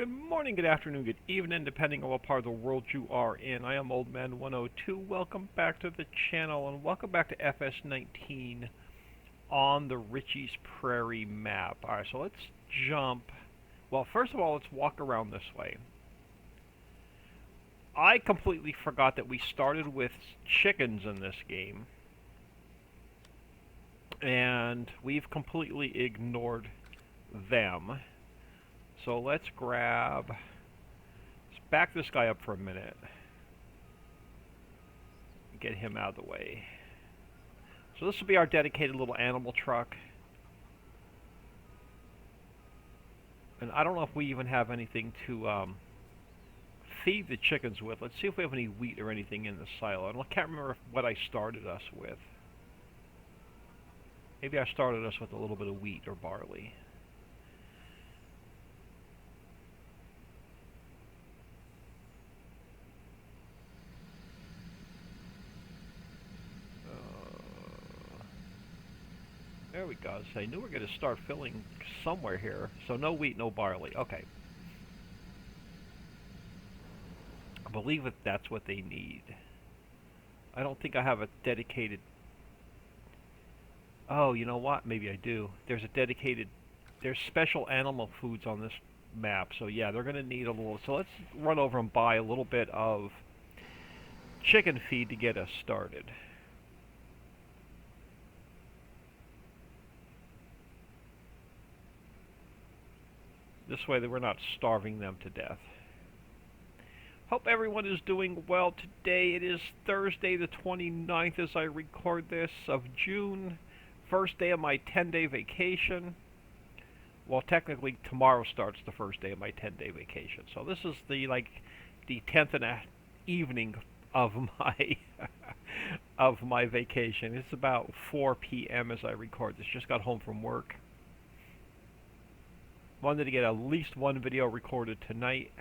Good morning, good afternoon, good evening, depending on what part of the world you are in. I am Old Man 102. Welcome back to the channel, and welcome back to FS19 on the Riccis Prairie map. Alright, so let's jump. Well, first of all, let's walk around this way. I completely forgot that we started with chickens in this game, and we've completely ignored them. So let's back this guy up for a minute. Get him out of the way. So this will be our dedicated little animal truck. And I don't know if we even have anything to feed the chickens with. Let's see if we have any wheat or anything in the silo. And I can't remember what I started us with. Maybe I started us with a little bit of wheat or barley. There we go. So I knew we were going to start filling somewhere here. So no wheat, no barley. Okay. I believe that that's what they need. I don't think I have a dedicated... Oh, you know what? Maybe I do. There's special animal foods on this map. So yeah, they're going to need a little... So let's run over and buy a little bit of chicken feed to get us started. This way that we're not starving them to death. Hope everyone is doing well today. It is Thursday the 29th as I record this of June. First day of my 10-day vacation. Well, technically tomorrow starts the first day of my 10-day vacation. So this is the 10th and a evening of my of my vacation. It's about 4 p.m. as I record this. Just got home from work. Wanted to get at least one video recorded tonight.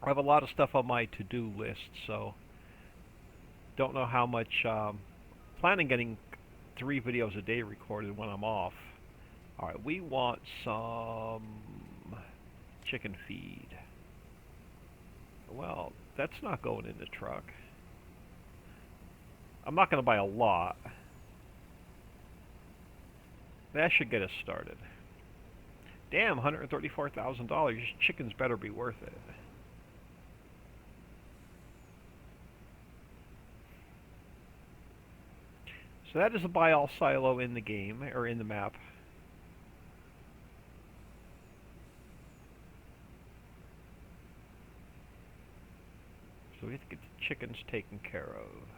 I have a lot of stuff on my to-do list, so don't know how much. Planning getting 3 videos a day recorded when I'm off. Alright, we want some chicken feed. Well, that's not going in the truck. I'm not going to buy a lot. That should get us started. Damn, $134,000. Chickens better be worth it. So that is a buy all silo in the game, or in the map. So we have to get the chickens taken care of.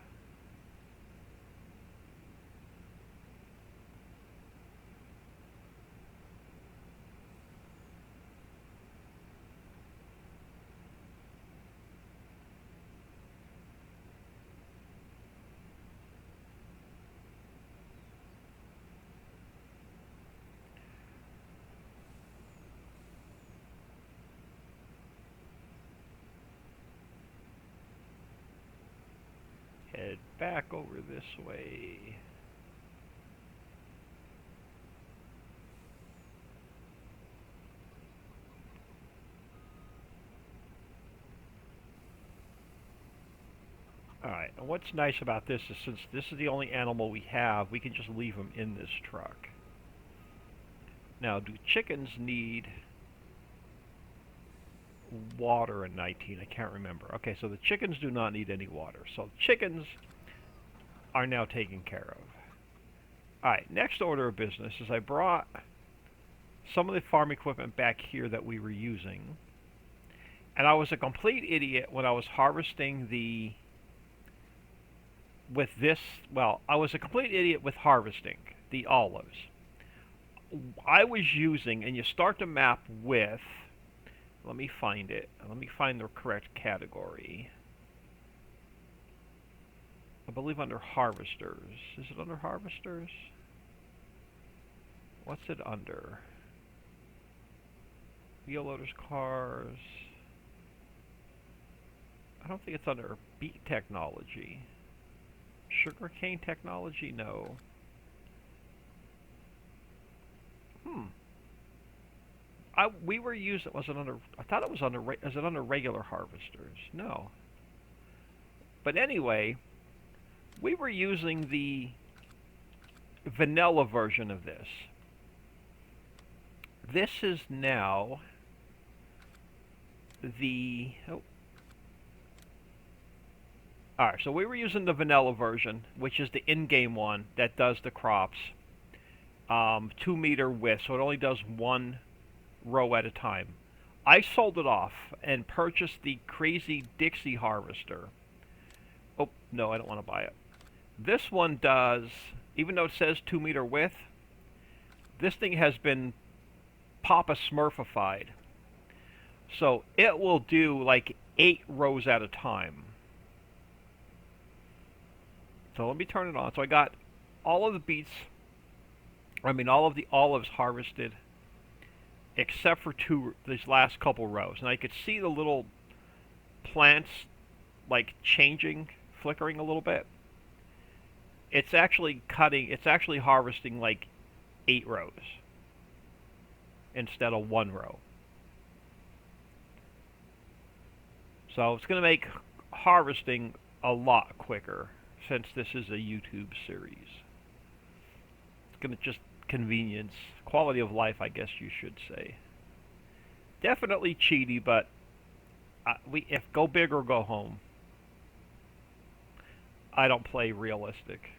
Head back over this way. Alright, and what's nice about this is since this is the only animal we have, we can just leave them in this truck. Now, do chickens need water in 19? I can't remember. Okay, so the chickens do not need any water. So chickens are now taken care of. Alright, next order of business is I brought some of the farm equipment back here that we were using. And I was a complete idiot when I was harvesting I was a complete idiot with harvesting the olives. I was using, and you start the map with, let me find it. Let me find the correct category. I believe under harvesters. Is it under harvesters? What's it under? Wheel loaders, cars. I don't think it's under beet technology. Sugarcane technology? No. we were using, was it under, I thought it was under, is it under regular harvesters? No. But anyway, we were using the vanilla version of this. This is now the, oh. Alright, so we were using the vanilla version, which is the in-game one that does the crops. 2-meter width, so it only does one row at a time. I sold it off and purchased the Crazy Dixie Harvester. Oh, no, I don't want to buy it. This one does, even though it says 2-meter width, this thing has been Papa Smurfified. So it will do like 8 rows at a time. So let me turn it on. So I got all of the beets, all of the olives harvested, except for these last couple rows. And I could see the little plants like changing, flickering a little bit. It's actually harvesting like 8 rows instead of 1 row. So it's going to make harvesting a lot quicker since this is a YouTube series. It's going to just convenience, quality of life, I guess you should say. Definitely cheaty, but if go big or go home. I don't play realistic.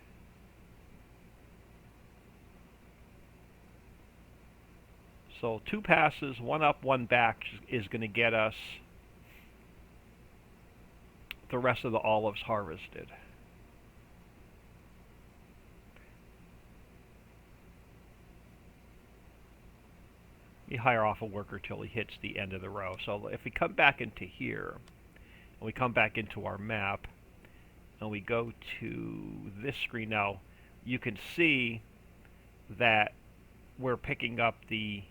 So 2 passes, 1 up, 1 back is going to get us the rest of the olives harvested. You hire off a worker till he hits the end of the row. So if we come back into here, and we come back into our map, and we go to this screen now, you can see that we're picking up the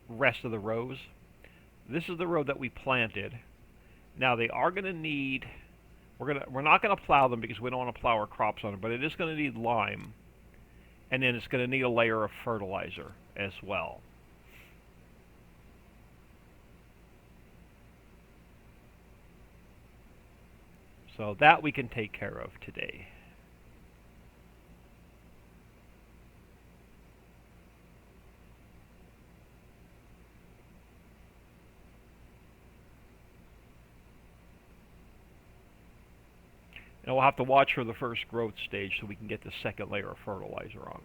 rest of the rows. This is the row that we planted. Now they are going to need, we're not going to plow them because we don't want to plow our crops on them, but it is going to need lime. And then it's going to need a layer of fertilizer as well. So that we can take care of today. And we'll have to watch for the first growth stage so we can get the second layer of fertilizer on.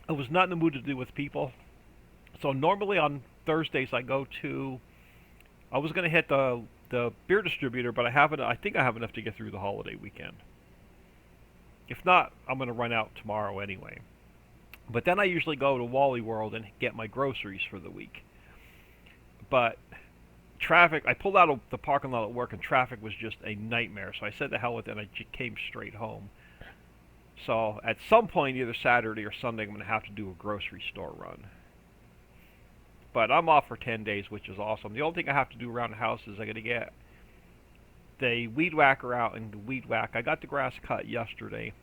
I was not in the mood to do with people. So normally on Thursdays I was going to hit the beer distributor, but I think I have enough to get through the holiday weekend. If not, I'm going to run out tomorrow anyway. But then I usually go to Wally World and get my groceries for the week. But traffic, I pulled out of the parking lot at work and traffic was just a nightmare. So I said the hell with it and I came straight home. So at some point, either Saturday or Sunday, I'm going to have to do a grocery store run. But I'm off for 10 days, which is awesome. The only thing I have to do around the house is I got to get the weed whacker out and weed whack. I got the grass cut yesterday.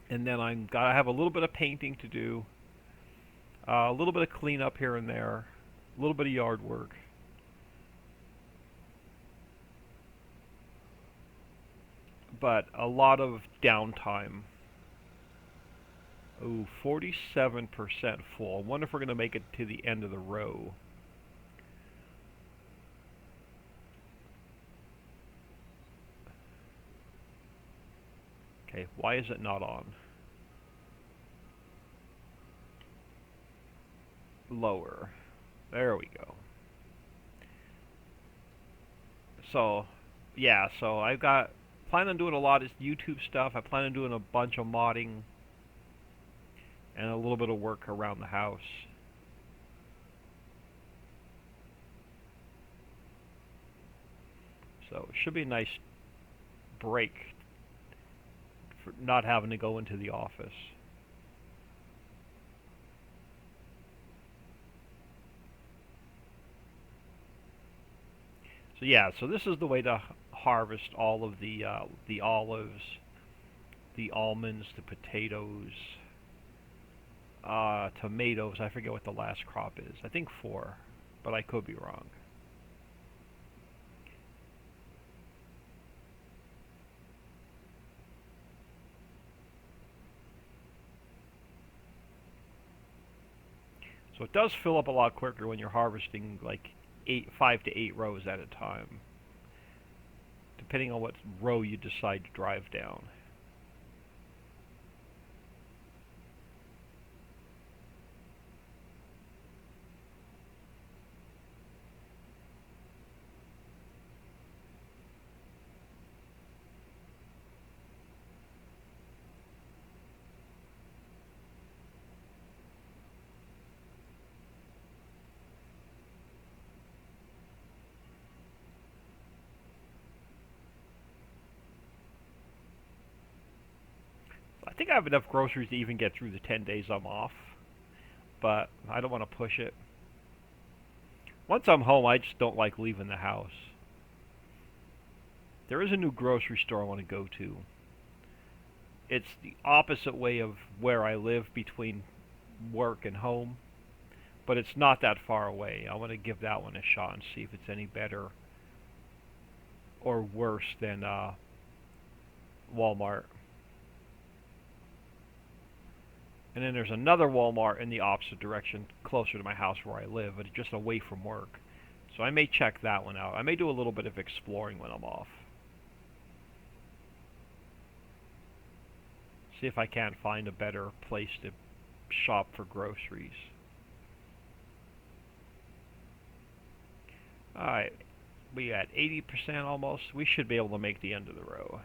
And then I have a little bit of painting to do. A little bit of cleanup here and there. A little bit of yard work. But a lot of downtime. Oh, 47% full. I wonder if we're going to make it to the end of the row. Okay, why is it not on? Lower. There we go. So, yeah, so I've got, plan on doing a lot of YouTube stuff. I plan on doing a bunch of modding and a little bit of work around the house. So it should be a nice break for not having to go into the office. So yeah, so this is the way to harvest all of the olives. the almonds, the potatoes, tomatoes. I forget what the last crop is. I think 4, but I could be wrong. So it does fill up a lot quicker when you're harvesting like 5 to 8 rows at a time, depending on what row you decide to drive down. I think I have enough groceries to even get through the 10 days I'm off, but I don't want to push it. Once I'm home, I just don't like leaving the house. There is a new grocery store I want to go to. It's the opposite way of where I live between work and home, but it's not that far away. I want to give that one a shot and see if it's any better or worse than Walmart. And then there's another Walmart in the opposite direction, closer to my house where I live, but just away from work. So I may check that one out. I may do a little bit of exploring when I'm off. See if I can't find a better place to shop for groceries. Alright, we got 80% almost. We should be able to make the end of the row.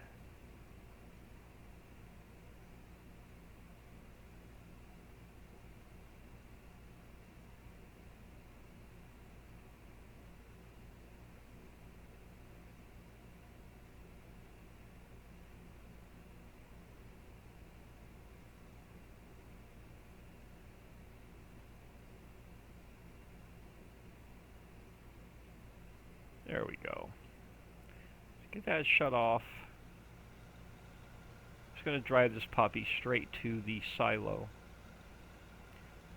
There we go. Get that shut off. Just going to drive this puppy straight to the silo.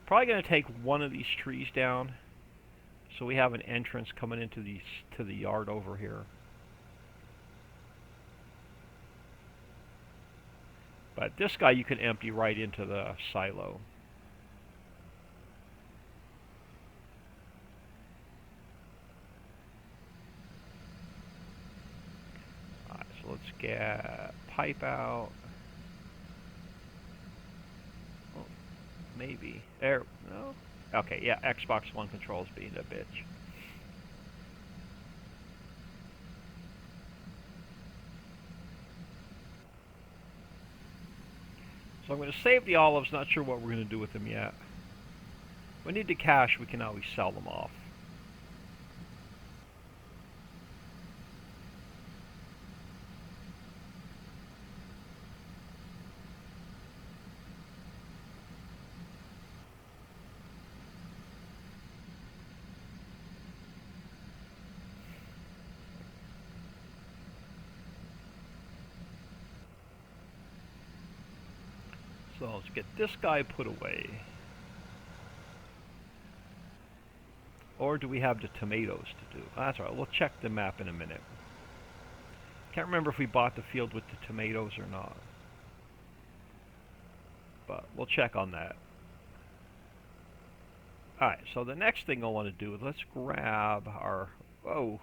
Probably going to take one of these trees down so we have an entrance coming into the yard over here. But this guy you can empty right into the silo. Let's get pipe out. Oh, maybe. There. No? Okay, yeah, Xbox One controls being a bitch. So I'm going to save the olives, not sure what we're going to do with them yet. If we need the cash, we can always sell them off. So let's get this guy put away. Or do we have the tomatoes to do? That's all right, we'll check the map in a minute. Can't remember if we bought the field with the tomatoes or not. But we'll check on that. Alright, so the next thing I want to do is let's grab our... Whoa!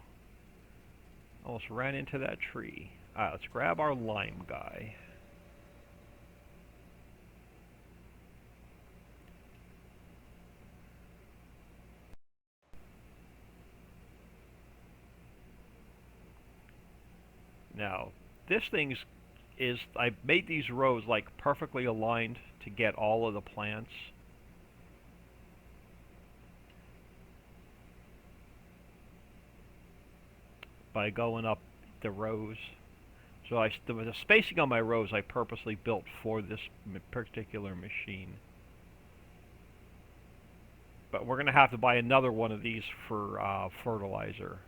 Almost ran into that tree. Alright, let's grab our lime guy. Now, this thing's I made these rows like perfectly aligned to get all of the plants. By going up the rows. So the spacing on my rows I purposely built for this particular machine. But we're going to have to buy another one of these for fertilizer.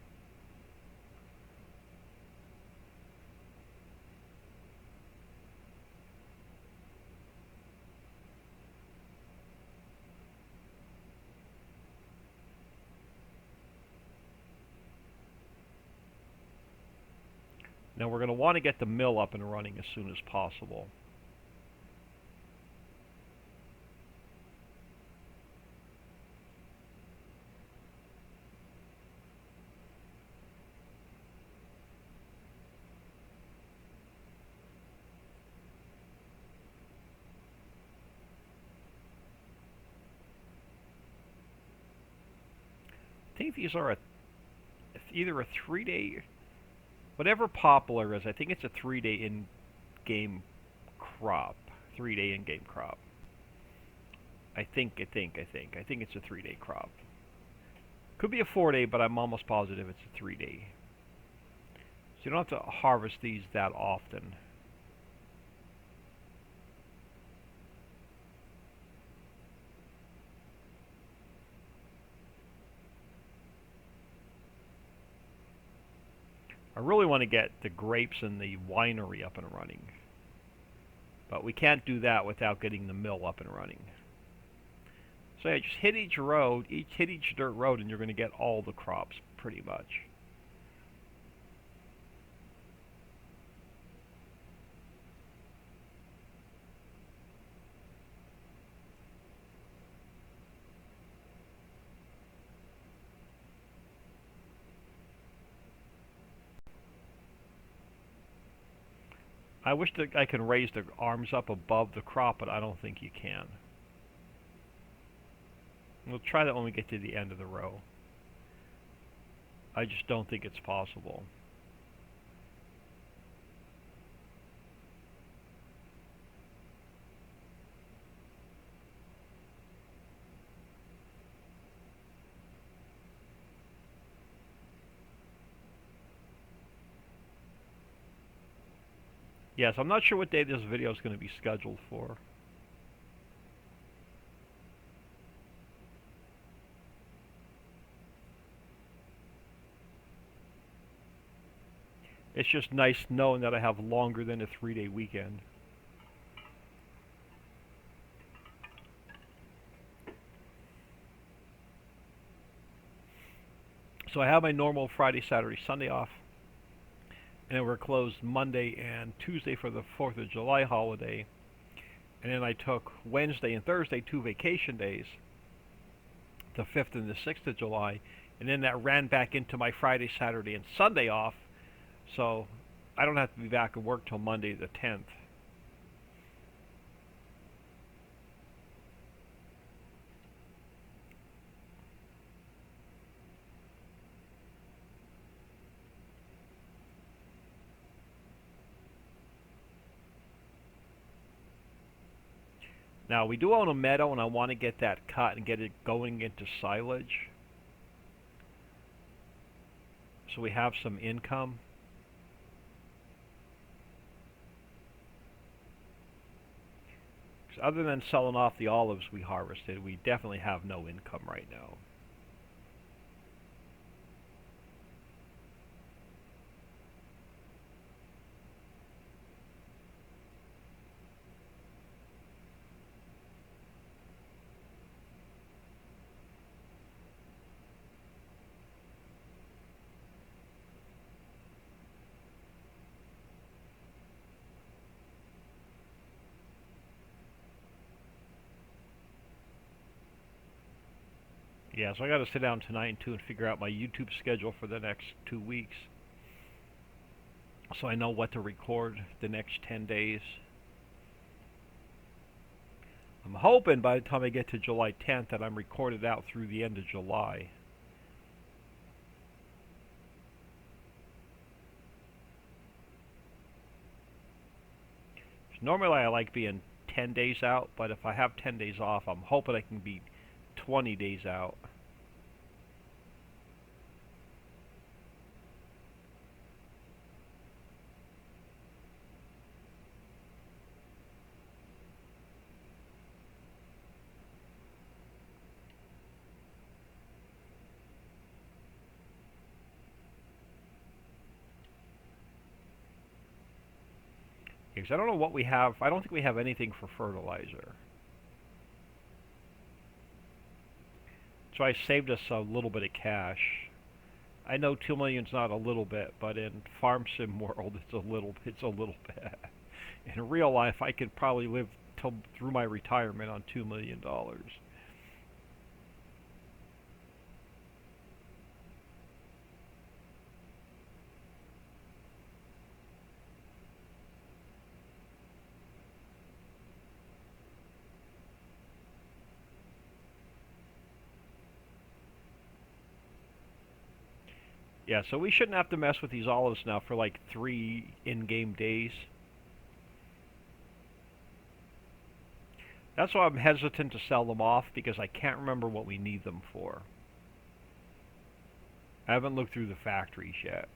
Now we're going to want to get the mill up and running as soon as possible. I think these are either a 3-day, whatever poplar is, I think it's a 3-day in-game crop. 3-day in-game crop. I think it's a 3-day crop. Could be a 4-day, but I'm almost positive it's a 3-day. So you don't have to harvest these that often. I really want to get the grapes and the winery up and running. But we can't do that without getting the mill up and running. So yeah, just hit each road, hit each dirt road, and you're going to get all the crops, pretty much. I wish that I could raise the arms up above the crop, but I don't think you can. We'll try that when we get to the end of the row. I just don't think it's possible. Yes, I'm not sure what day this video is going to be scheduled for. It's just nice knowing that I have longer than a 3-day weekend. So I have my normal Friday, Saturday, Sunday off. And then we're closed Monday and Tuesday for the 4th of July holiday. And then I took Wednesday and Thursday, 2 vacation days, the 5th and the 6th of July. And then that ran back into my Friday, Saturday, and Sunday off. So I don't have to be back at work till Monday the 10th. Now, we do own a meadow, and I want to get that cut and get it going into silage. So we have some income. Because other than selling off the olives we harvested, we definitely have no income right now. Yeah, so I got to sit down tonight too and figure out my YouTube schedule for the next 2 weeks, so I know what to record the next 10 days. I'm hoping by the time I get to July 10th that I'm recorded out through the end of July. Normally I like being 10 days out, but if I have 10 days off, I'm hoping I can be 20 days out. Because I don't know what we have. I don't think we have anything for fertilizer. So I saved us a little bit of cash. I know 2 million's not a little bit, but in farm sim world, it's a little bit. In real life, I could probably live through my retirement on $2 million. Yeah, so we shouldn't have to mess with these olives now for like 3 in-game days. That's why I'm hesitant to sell them off, because I can't remember what we need them for. I haven't looked through the factories yet.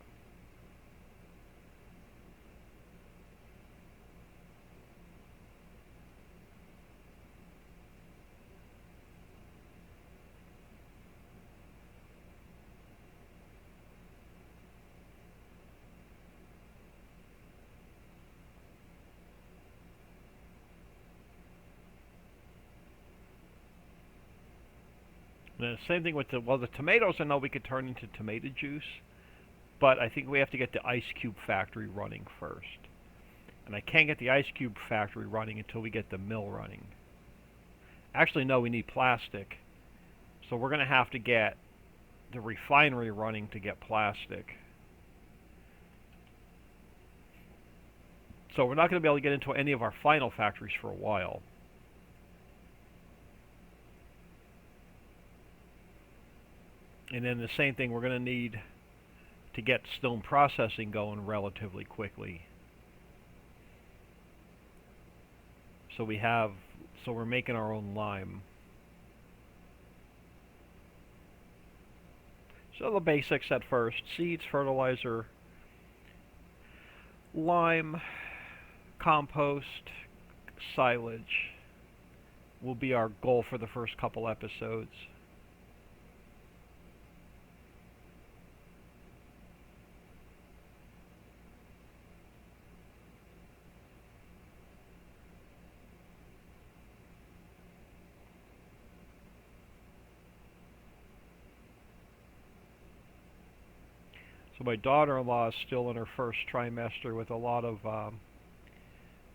And the same thing with the tomatoes. I know we could turn into tomato juice, but I think we have to get the ice cube factory running first. And I can't get the ice cube factory running until we get the mill running. Actually, no, we need plastic. So we're going to have to get the refinery running to get plastic. So we're not going to be able to get into any of our final factories for a while. And then the same thing, we're going to need to get stone processing going relatively quickly. So we're making our own lime. So the basics at first: seeds, fertilizer, lime, compost, silage will be our goal for the first couple episodes. So my daughter-in-law is still in her first trimester with a lot of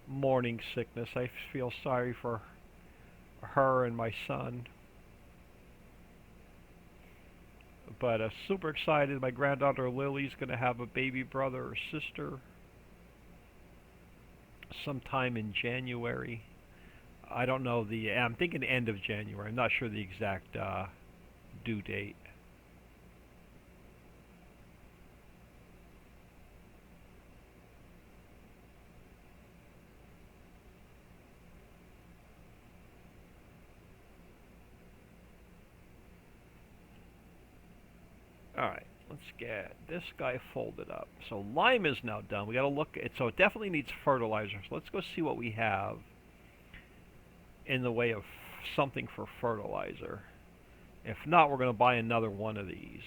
morning sickness. I feel sorry for her and my son. But super excited. My granddaughter Lily's going to have a baby brother or sister sometime in January. I don't know I'm thinking end of January. I'm not sure the exact due date. Alright, let's get this guy folded up. So lime is now done. We got to look at, so it definitely needs fertilizer. So let's go see what we have in the way of something for fertilizer. If not, we're going to buy another one of these.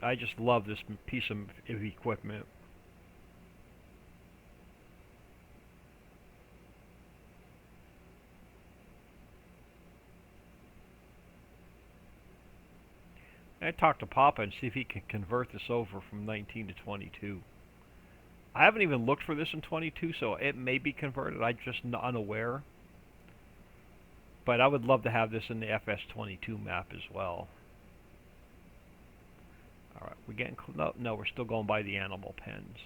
I just love this piece of equipment. I talked to Papa and see if he can convert this over from 19 to 22. I haven't even looked for this in 22, so it may be converted. I'm just unaware. But I would love to have this in the FS22 map as well. Alright, we're getting... No, we're still going by the animal pens.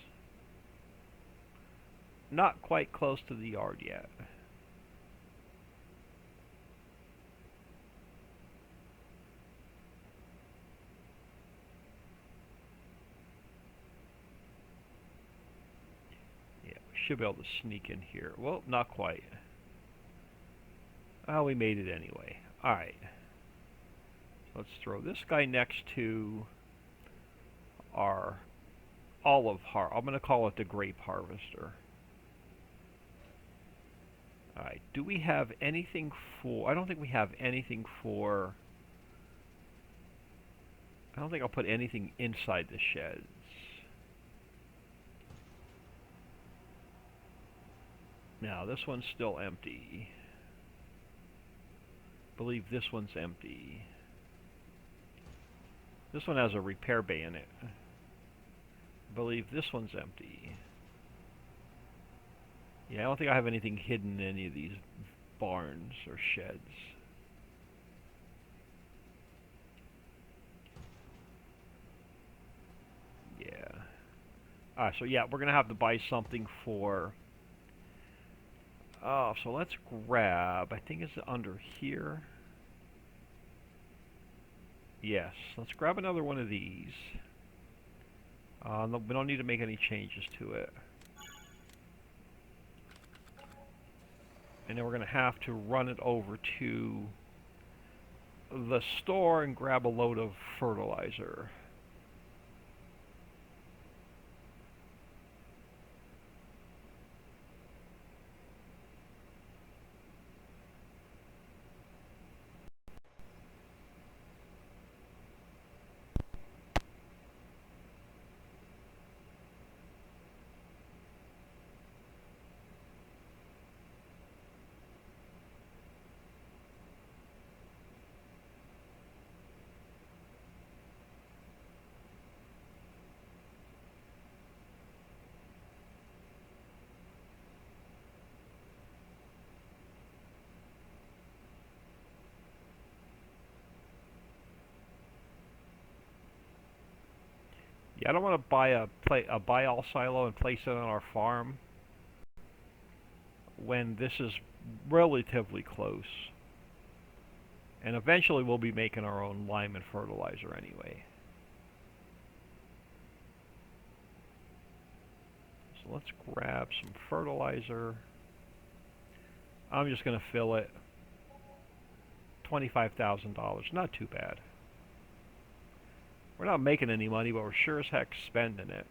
Not quite close to the yard yet. Should be able to sneak in here. Well, not quite. Oh, we made it anyway. Alright. Let's throw this guy next to our olive I'm going to call it the grape harvester. Alright, do we have anything for... I don't think we have anything for... I don't think I'll put anything inside the sheds. Now, this one's still empty. believe this one's empty. This one has a repair bay in it. I believe this one's empty. Yeah, I don't think I have anything hidden in any of these barns or sheds. Yeah. Alright, so yeah, we're going to have to buy something for... Oh, so let's grab... I think it's under here. Yes, let's grab another one of these. No, we don't need to make any changes to it. And then we're going to have to run it over to the store and grab a load of fertilizer. Yeah, I don't want to buy a buy-all silo and place it on our farm when this is relatively close. And eventually we'll be making our own lime and fertilizer anyway. So let's grab some fertilizer. I'm just going to fill it. $25,000, not too bad. We're not making any money, but we're sure as heck spending it.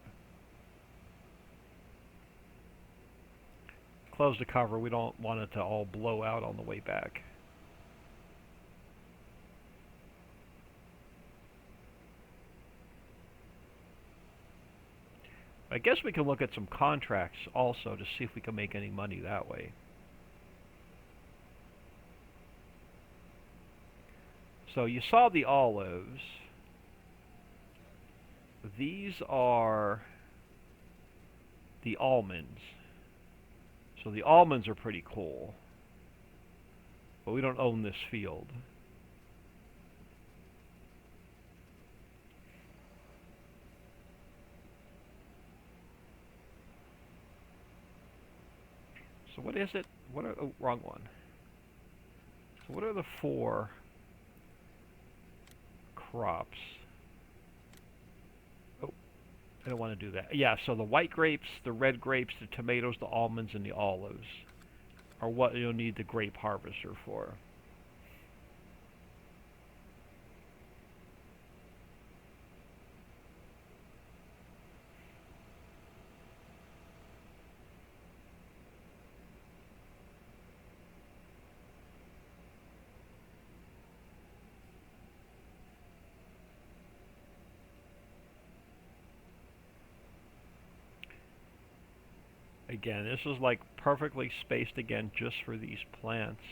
Close the cover. We don't want it to all blow out on the way back. I guess we can look at some contracts also to see if we can make any money that way. So you saw the olives. These are the almonds. So the almonds are pretty cool. But we don't own this field. So what is it? What are, oh, wrong one. So what are the 4 crops? I don't want to do that. Yeah, so the white grapes, the red grapes, the tomatoes, the almonds, and the olives are what you'll need the grape harvester for. Again, this is like perfectly spaced again just for these plants.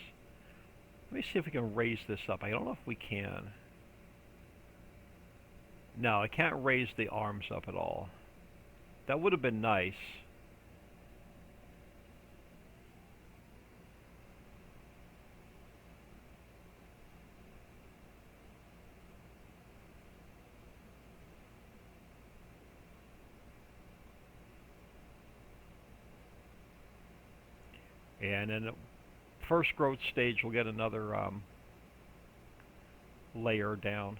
Let me see if we can raise this up. I don't know if we can. No, I can't raise the arms up at all. That would have been nice. And in the first growth stage, we'll get another layer down.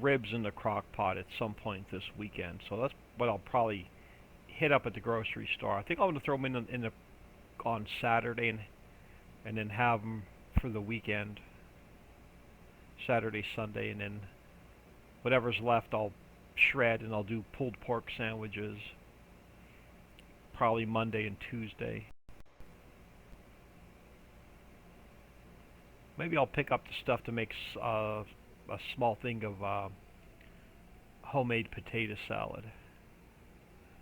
ribs in the crock pot at some point this weekend. So that's what I'll probably hit up at the grocery store. I think I'm going to throw them in the on Saturday and then have them for the weekend, Saturday, Sunday, and then whatever's left I'll shred and I'll do pulled pork sandwiches probably Monday and Tuesday. Maybe I'll pick up the stuff to make a small thing of homemade potato salad.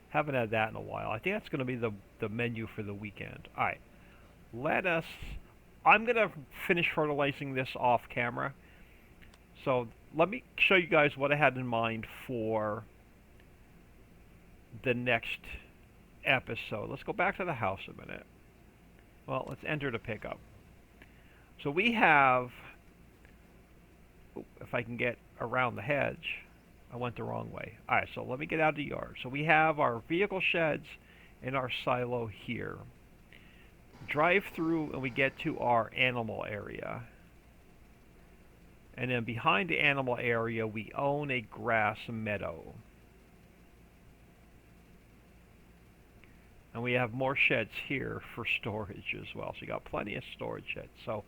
Haven't had that in a while. I think that's going to be the menu for the weekend. All right, I'm going to finish fertilizing this off camera. So let me show you guys what I had in mind for the next episode. Let's go back to the house a minute. Well, let's enter the pickup. So we have, if I can get around the hedge, I went the wrong way. Alright, so let me get out of the yard. So we have our vehicle sheds and our silo here. Drive through and we get to our animal area. And then behind the animal area we own a grass meadow. And we have more sheds here for storage as well. So you got plenty of storage sheds. So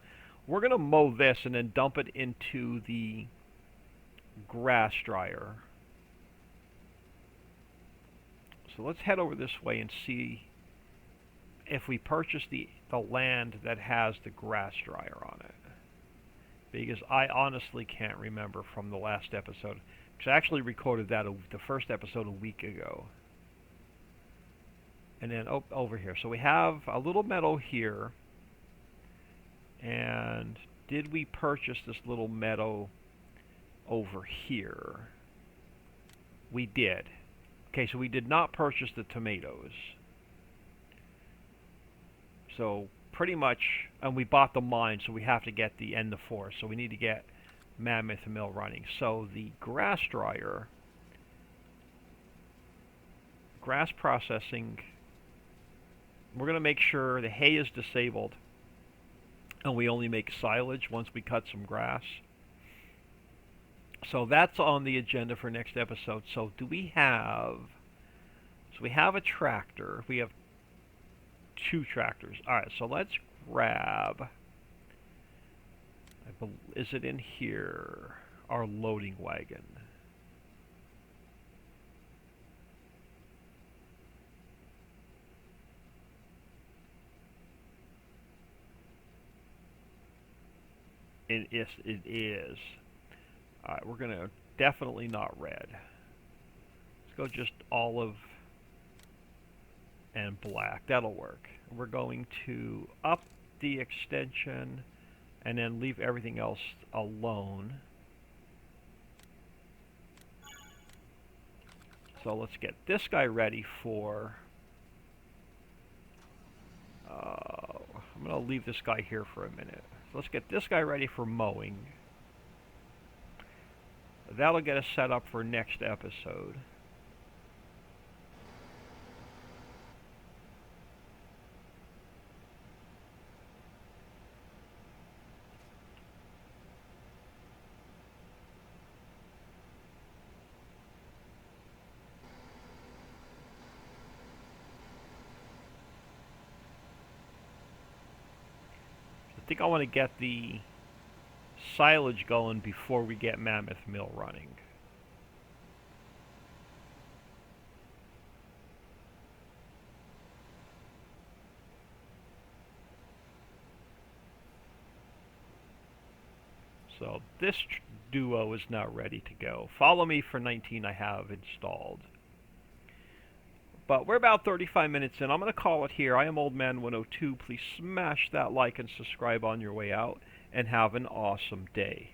we're going to mow this and then dump it into the grass dryer. So let's head over this way and see if we purchase the land that has the grass dryer on it. Because I honestly can't remember from the last episode. Because I actually recorded that the first episode a week ago. And then over here. So we have a little meadow here. And did we purchase this little meadow over here? We did. Okay, so we did not purchase the tomatoes. So pretty much, and we bought the mine, so we have to get the end of forest. So we need to get Mammoth Mill running. So the grass dryer, grass processing, we're going to make sure the hay is disabled. And we only make silage once we cut some grass. So that's on the agenda for next episode. So do we have... So we have a tractor. We have 2 tractors. Alright, so let's grab... Is it in here? Our loading wagon. It is. Alright, we're going to definitely not red. Let's go just olive and black. That'll work. We're going to up the extension and then leave everything else alone. So let's get this guy ready for... I'm going to leave this guy here for a minute. Let's get this guy ready for mowing. That'll get us set up for next episode. I think I want to get the silage going before we get Mammoth Mill running. So this duo is now ready to go. Follow me for 19 I have installed. But we're about 35 minutes in. I'm going to call it here. I am Old Man 102. Please smash that like and subscribe on your way out, and have an awesome day.